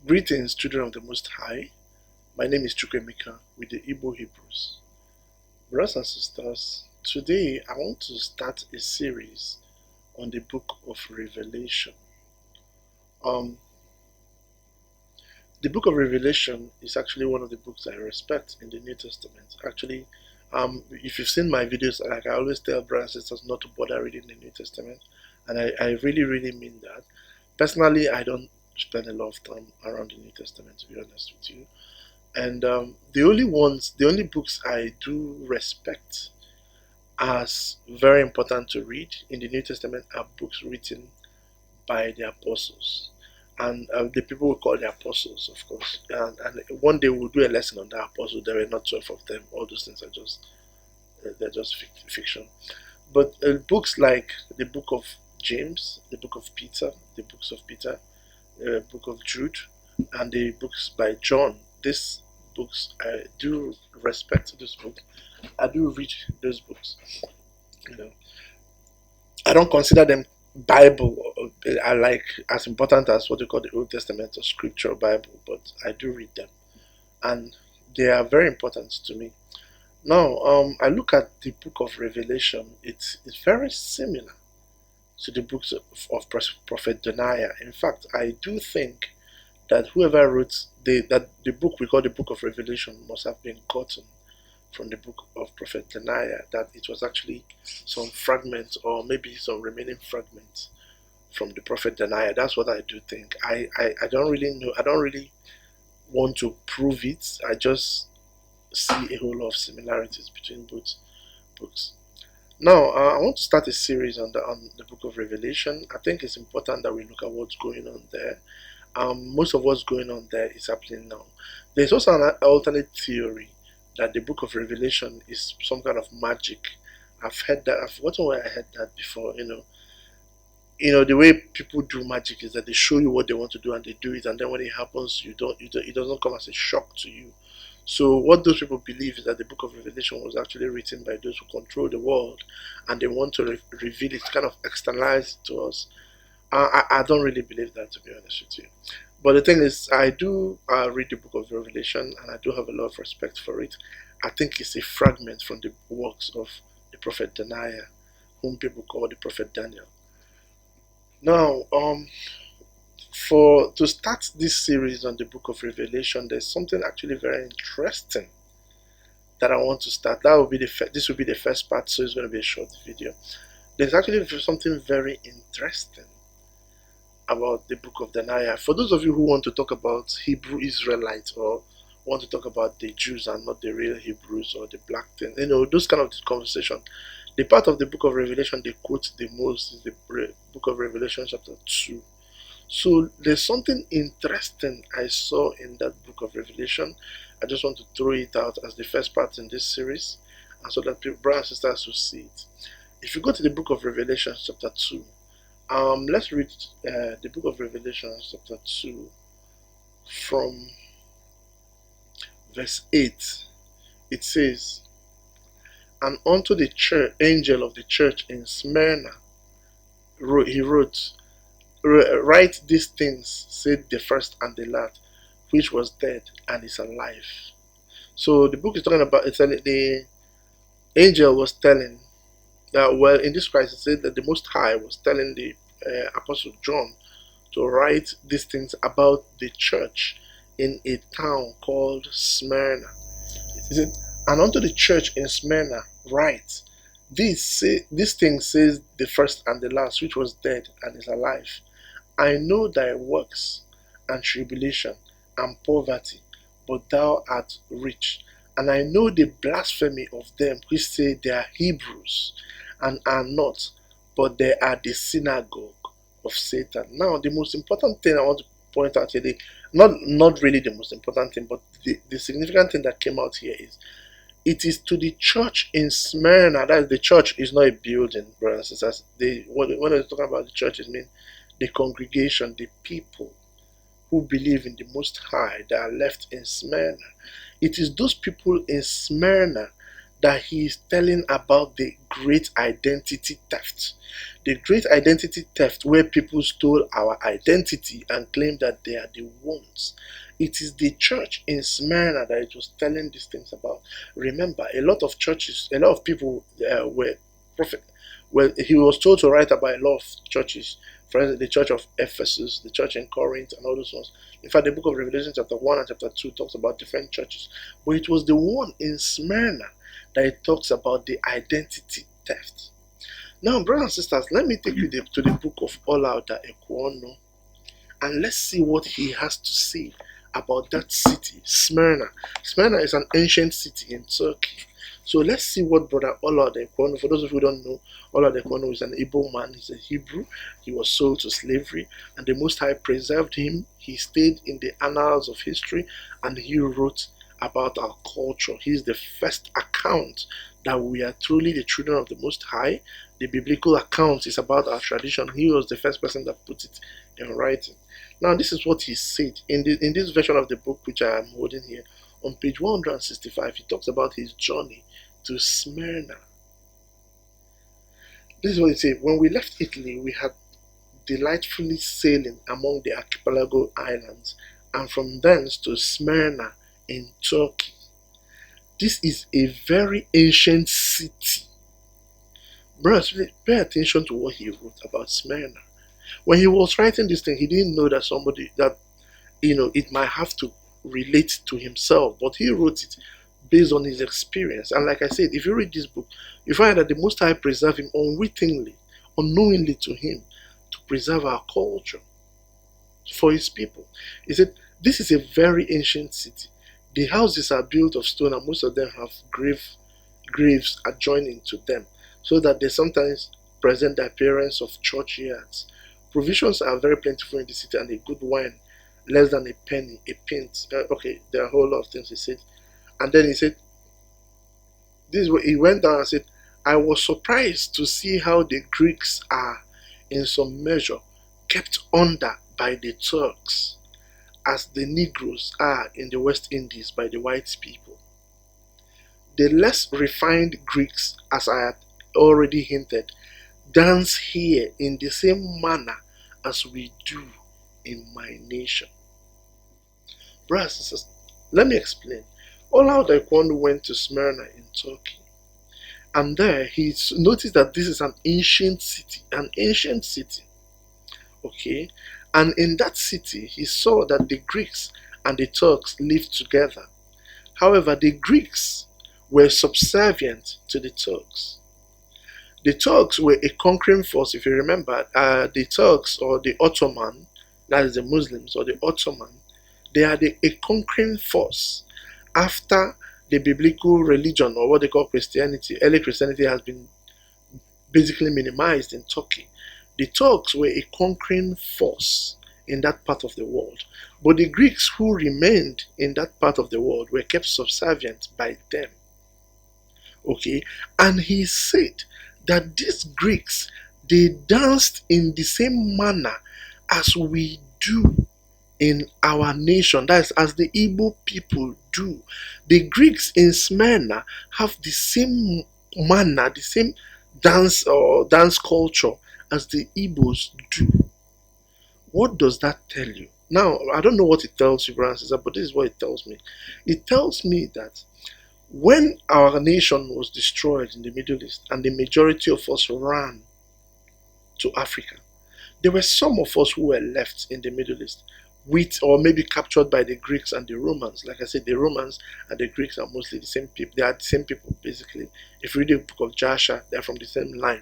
Greetings, children of the Most High. My name is Chukwemeka with the Igbo Hebrews. Brothers and sisters, today I want to start a series on the book of Revelation. Um, the book of Revelation is actually one of the books I respect in the New Testament. Actually, if you've seen my videos, like I always tell brothers and sisters not to bother reading the New Testament, and I really, really mean that. Personally, I don't spend a lot of time around the New Testament, to be honest with you. And the only books I do respect as very important to read in the New Testament are books written by the apostles. And the people we call the apostles, of course. And one day we'll do a lesson on the apostles. There were not 12 of them. All those things are just they're just fiction. But books like the book of James, the book of Peter, the books of Peter, book of Jude, and the books by John. These books, I do respect this book. I do read those books. You know, I don't consider them Bible. I like as important as what you call the Old Testament or Scripture Bible, but I do read them, and they are very important to me. Now, I look at the book of Revelation. It's very similar to the books of Prophet Daniel. In fact, I do think that whoever wrote the book we call the book of Revelation must have been gotten from the book of Prophet Daniel, that it was actually some fragments or maybe some remaining fragments from the Prophet Daniel. That's what I do think. I don't really know. I don't really want to prove it. I just see a whole lot of similarities between both books. Now, I want to start a series on the book of Revelation. I think it's important that we look at what's going on there. Most of what's going on there is happening now. There's also an alternate theory that the book of Revelation is some kind of magic. I've heard that. I've forgotten where I heard that before. The way people do magic is that they show you what they want to do and they do it, and then when it happens, it doesn't come as a shock to you. So what those people believe is that the book of Revelation was actually written by those who control the world, and they want to reveal it, kind of externalize it to us. I don't really believe that, to be honest with you. But the thing is, I do read the book of Revelation, and I do have a lot of respect for it. I think it's a fragment from the works of the prophet Daniel, whom people call the prophet Daniel. Now, for to start this series on the book of Revelation, there's something actually very interesting that I want to start. That will be this will be the first part, so it's going to be a short video. There's actually something very interesting about the book of Daniel. For those of you who want to talk about Hebrew Israelites or want to talk about the Jews and not the real Hebrews or the black thing, those kind of conversation. The part of the book of Revelation they quote the most is the book of Revelation chapter 2. So there's something interesting I saw in that book of Revelation. I just want to throw it out as the first part in this series, and so that people, brothers and sisters will see it. If you go to the book of Revelation chapter 2, let's read the book of Revelation chapter 2 from verse 8. It says, "And unto the angel of the church in Smyrna he wrote, Write these things, said the first and the last, which was dead and is alive." So the book is talking about, the angel was telling, well, in this Christ, it said that the Most High was telling the Apostle John to write these things about the church in a town called Smyrna. He said, "And unto the church in Smyrna write, this thing says the first and the last, which was dead and is alive. I know thy works and tribulation and poverty, but thou art rich. And I know the blasphemy of them which say they are Hebrews and are not, but they are the synagogue of Satan." Now, the most important thing I want to point out here, not really the most important thing, but the significant thing that came out here is, it is to the church in Smyrna. That is, the church is not a building, brothers and sisters. When they're talking about the church, it means the congregation, the people who believe in the Most High that are left in Smyrna. It is those people in Smyrna that he is telling about the great identity theft. The great identity theft where people stole our identity and claim that they are the ones. It is the church in Smyrna that it was telling these things about. Remember, a lot of churches, a lot of people were prophet. Well, he was told to write about a lot of churches. For instance, the church of Ephesus, the church in Corinth, and all those ones. In fact, the book of Revelation, chapter 1 and chapter 2, talks about different churches. But it was the one in Smyrna that it talks about the identity theft. Now, brothers and sisters, let me take you to the book of Olaudah Ekwonu, and let's see what he has to say about that city, Smyrna. Smyrna is an ancient city in Turkey. So let's see what Brother Olaudah Ekwonu, for those of you who don't know, Olaudah Ekwonu is an Igbo man. He's a Hebrew. He was sold to slavery, and the Most High preserved him. He stayed in the annals of history, and he wrote about our culture. He is the first account that we are truly the children of the Most High. The biblical account is about our tradition. He was the first person that put it in writing. Now, this is what he said in this version of the book, which I am holding here. On page 165, he talks about his journey to Smyrna. This is what he said. When we left Italy, we had delightfully sailing among the archipelago islands, and from thence to Smyrna in Turkey. This is a very ancient city. Brothers, pay attention to what he wrote about Smyrna. When he was writing this thing, he didn't know that it might have to relate to himself, but he wrote it based on his experience. And like I said, if you read this book, you find that the Most High preserved him unwittingly, unknowingly to him, to preserve our culture for his people. He said, this is a very ancient city. The houses are built of stone, and most of them have graves adjoining to them, so that they sometimes present the appearance of churchyards. Provisions are very plentiful in the city, and a good wine, less than a penny, a pint. Okay, there are a whole lot of things he said. And then he said, he went down and said, I was surprised to see how the Greeks are, in some measure, kept under by the Turks, as the Negroes are in the West Indies by the white people. The less refined Greeks, as I had already hinted, dance here in the same manner as we do in my nation. Brothers and sisters, let me explain. Olaudah Ekwonu went to Smyrna in Turkey, and there he noticed that this is an ancient city, okay? And in that city, he saw that the Greeks and the Turks lived together. However, the Greeks were subservient to the Turks. The Turks were a conquering force. If you remember, the Turks, or the Ottoman, that is the Muslims, or the Ottoman, they are a conquering force. After the biblical religion, or what they call Christianity, early Christianity has been basically minimized in Turkey. The Turks were a conquering force in that part of the world. But the Greeks who remained in that part of the world were kept subservient by them. Okay? And he said that these Greeks, they danced in the same manner as we do in our nation. That is, as the Igbo people do. The Greeks in Smyrna have the same manner, the same dance culture as the Igbos do. What does that tell you? Now, I don't know what it tells you, brothers and sisters, but this is what it tells me. It tells me that when our nation was destroyed in the Middle East and the majority of us ran to Africa, there were some of us who were left in the Middle East or maybe captured by the Greeks and the Romans. Like I said, the Romans and the Greeks are mostly the same people. They are the same people, basically. If you read the book of Joshua, they are from the same line.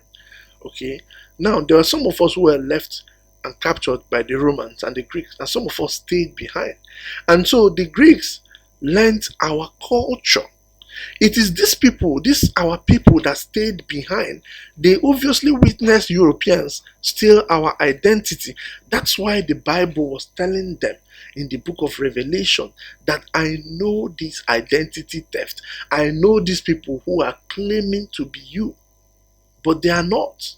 Okay? Now, there are some of us who were left and captured by the Romans and the Greeks, and some of us stayed behind. And so the Greeks learned our culture. It is our people that stayed behind. They obviously witnessed Europeans steal our identity. That's why the Bible was telling them in the book of Revelation that I know this identity theft. I know these people who are claiming to be you, but they are not.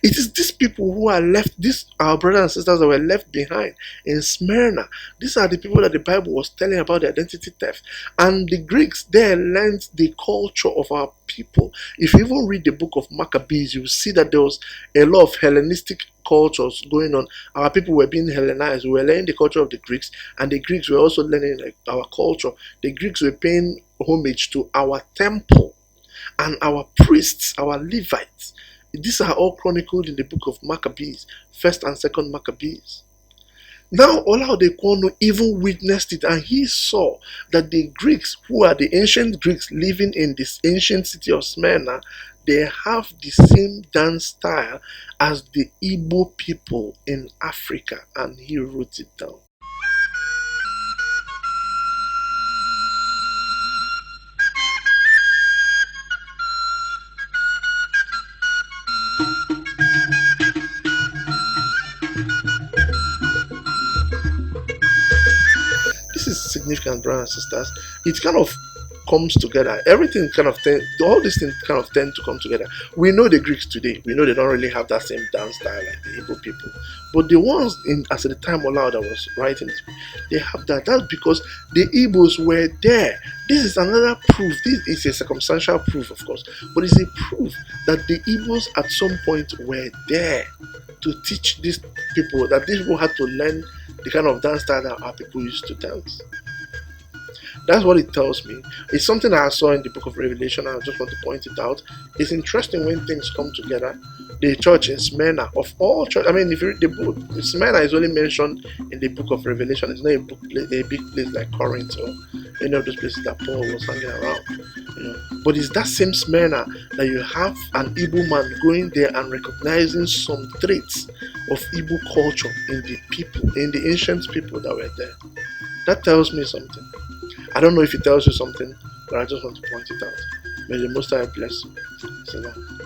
It is these people who are left, these our brothers and sisters that were left behind in Smyrna. These are the people that the Bible was telling about the identity theft. And the Greeks there learned the culture of our people. If you even read the book of Maccabees, you will see that there was a lot of Hellenistic cultures going on. Our people were being Hellenized. We were learning the culture of the Greeks, and the Greeks were also learning like our culture. The Greeks were paying homage to our temple and our priests, our Levites. These are all chronicled in the book of Maccabees, first and second Maccabees. Now Olaodequano even witnessed it, and he saw that the Greeks, who are the ancient Greeks living in this ancient city of Smyrna, they have the same dance style as the Igbo people in Africa, and he wrote it down. This is significant, brothers and sisters. It kind of comes together. Everything kind of all these things kind of tend to come together. We know the Greeks today. We know they don't really have that same dance style like the Igbo people. But the ones in as at the time Olao that was writing it, they have that. That's because the Igbos were there. This is another proof. This is a circumstantial proof, of course, but it's a proof that the Igbos at some point were there to teach these people, that these people had to learn the kind of dance style that our people used to dance. That's what it tells me. It's something I saw in the book of Revelation, and I just want to point it out. It's interesting when things come together. The church in Smyrna, of all church, I mean, if you read the book, Smyrna is only mentioned in the book of Revelation. It's not a big place like Corinth or any of those places that Paul was hanging around. But it's that same Smyrna that you have an Igbo man going there and recognizing some traits of Igbo culture in the people, in the ancient people that were there. That tells me something. I don't know if it tells you something, but I just want to point it out. May the Most High bless you. Salam.